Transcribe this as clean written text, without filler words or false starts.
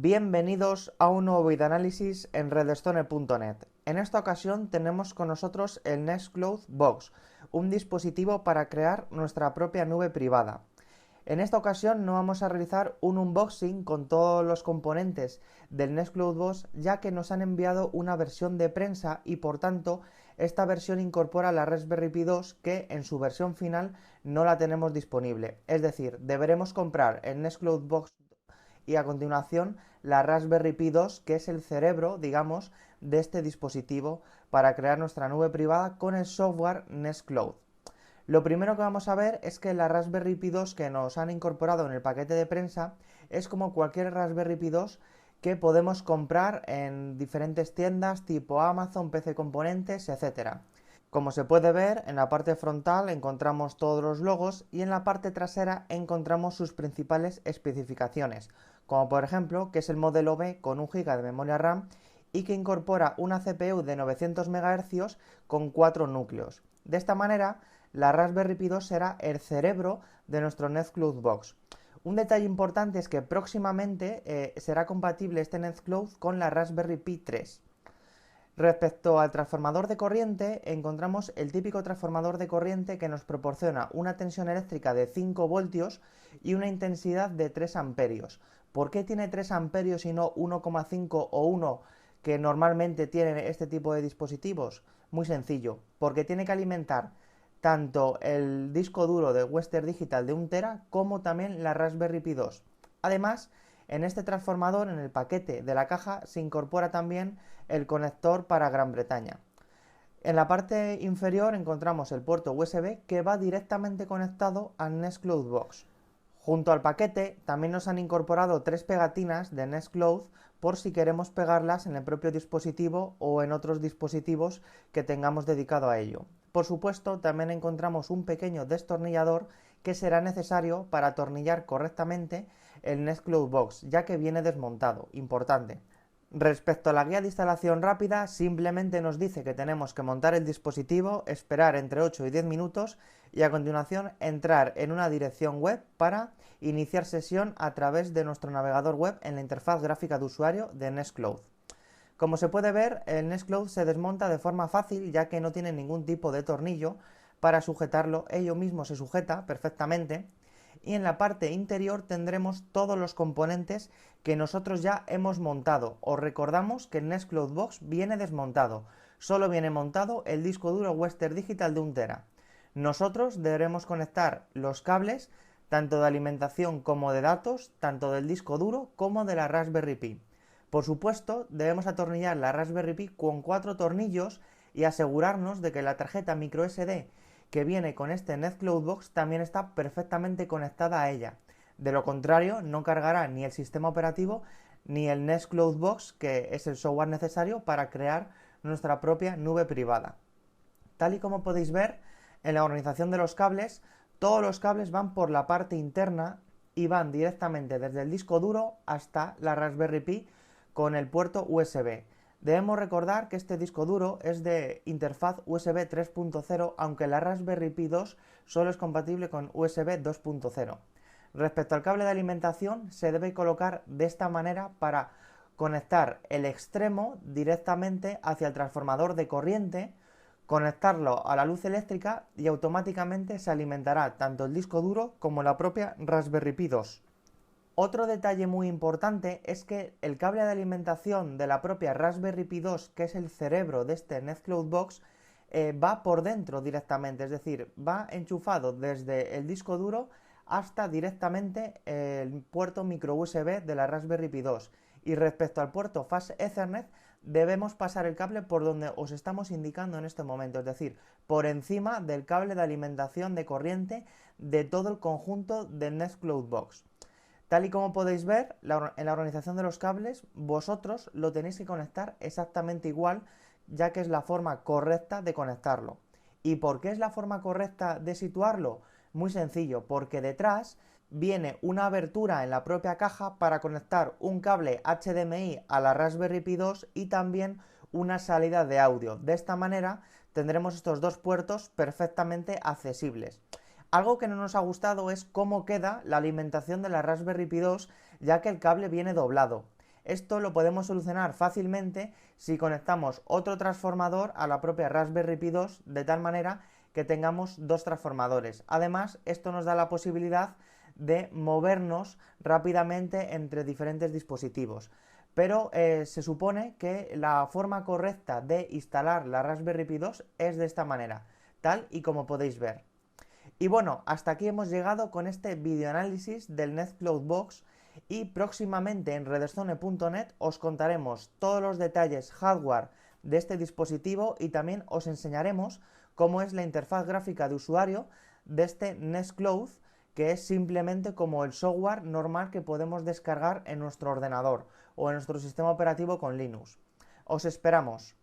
Bienvenidos a un nuevo videoanálisis en redstone.net. En esta ocasión tenemos con nosotros el Nextcloud Box, un dispositivo para crear nuestra propia nube privada. En esta ocasión no vamos a realizar un unboxing con todos los componentes del Nextcloud Box, ya que nos han enviado una versión de prensa y por tanto esta versión incorpora la Raspberry Pi 2 que en su versión final no la tenemos disponible. Es decir, deberemos comprar el Nextcloud Box y a continuación la Raspberry Pi 2, que es el cerebro, digamos, de este dispositivo para crear nuestra nube privada con el software Nextcloud. Lo primero que vamos a ver es que la Raspberry Pi 2 que nos han incorporado en el paquete de prensa es como cualquier Raspberry Pi 2 que podemos comprar en diferentes tiendas tipo Amazon, PC Componentes, etc. Como se puede ver, en la parte frontal encontramos todos los logos y en la parte trasera encontramos sus principales especificaciones, como por ejemplo que es el modelo B con 1 GB de memoria RAM y que incorpora una CPU de 900 MHz con 4 núcleos. De esta manera, la Raspberry Pi 2 será el cerebro de nuestro Nextcloud Box. Un detalle importante es que próximamente será compatible este Nextcloud con la Raspberry Pi 3. Respecto al transformador de corriente, encontramos el típico transformador de corriente que nos proporciona una tensión eléctrica de 5 voltios y una intensidad de 3 amperios. ¿Por qué tiene 3 amperios y no 1,5 o 1 que normalmente tienen este tipo de dispositivos? Muy sencillo, porque tiene que alimentar tanto el disco duro de Western Digital de 1 TB como también la Raspberry Pi 2. Además, en este transformador, en el paquete de la caja, se incorpora también el conector para Gran Bretaña. En la parte inferior encontramos el puerto USB que va directamente conectado al Nextcloud Box. Junto al paquete también nos han incorporado 3 pegatinas de Nextcloud por si queremos pegarlas en el propio dispositivo o en otros dispositivos que tengamos dedicado a ello. Por supuesto, también encontramos un pequeño destornillador que será necesario para atornillar correctamente el Nextcloud Box, ya que viene desmontado. Importante. Respecto a la guía de instalación rápida, simplemente nos dice que tenemos que montar el dispositivo, esperar entre 8 y 10 minutos y a continuación entrar en una dirección web para iniciar sesión a través de nuestro navegador web en la interfaz gráfica de usuario de Nextcloud. Como se puede ver, el Nextcloud se desmonta de forma fácil ya que no tiene ningún tipo de tornillo para sujetarlo, ello mismo se sujeta perfectamente. Y en la parte interior tendremos todos los componentes que nosotros ya hemos montado. Os recordamos que el Nextcloud Box viene desmontado, solo viene montado el disco duro Western Digital de 1 TB. Nosotros deberemos conectar los cables tanto de alimentación como de datos, tanto del disco duro como de la Raspberry Pi. Por supuesto, debemos atornillar la Raspberry Pi con 4 tornillos y asegurarnos de que la tarjeta microSD que viene con este Nextcloud Box también está perfectamente conectada a ella. De lo contrario, no cargará ni el sistema operativo ni el Nextcloud Box, que es el software necesario para crear nuestra propia nube privada. Tal y como podéis ver, en la organización de los cables, todos los cables van por la parte interna y van directamente desde el disco duro hasta la Raspberry Pi con el puerto USB. Debemos recordar que este disco duro es de interfaz USB 3.0, aunque la Raspberry Pi 2 solo es compatible con USB 2.0. Respecto al cable de alimentación, se debe colocar de esta manera para conectar el extremo directamente hacia el transformador de corriente, conectarlo a la luz eléctrica y automáticamente se alimentará tanto el disco duro como la propia Raspberry Pi 2. Otro detalle muy importante es que el cable de alimentación de la propia Raspberry Pi 2, que es el cerebro de este Nextcloud Box, va por dentro directamente, es decir, va enchufado desde el disco duro hasta directamente el puerto micro USB de la Raspberry Pi 2. Y respecto al puerto Fast Ethernet, debemos pasar el cable por donde os estamos indicando en este momento, es decir, por encima del cable de alimentación de corriente de todo el conjunto del Nextcloud Box. Tal y como podéis ver, en la organización de los cables, vosotros lo tenéis que conectar exactamente igual, ya que es la forma correcta de conectarlo. ¿Y por qué es la forma correcta de situarlo? Muy sencillo, porque detrás viene una abertura en la propia caja para conectar un cable HDMI a la Raspberry Pi 2 y también una salida de audio. De esta manera tendremos estos dos puertos perfectamente accesibles. Algo que no nos ha gustado es cómo queda la alimentación de la Raspberry Pi 2, ya que el cable viene doblado. Esto lo podemos solucionar fácilmente si conectamos otro transformador a la propia Raspberry Pi 2 de tal manera que tengamos dos transformadores. Además, esto nos da la posibilidad de movernos rápidamente entre diferentes dispositivos. Pero se supone que la forma correcta de instalar la Raspberry Pi 2 es de esta manera, tal y como podéis ver. Y bueno, hasta aquí hemos llegado con este videoanálisis del Nextcloud Box y próximamente en redstone.net os contaremos todos los detalles hardware de este dispositivo y también os enseñaremos cómo es la interfaz gráfica de usuario de este Nextcloud, que es simplemente como el software normal que podemos descargar en nuestro ordenador o en nuestro sistema operativo con Linux. Os esperamos.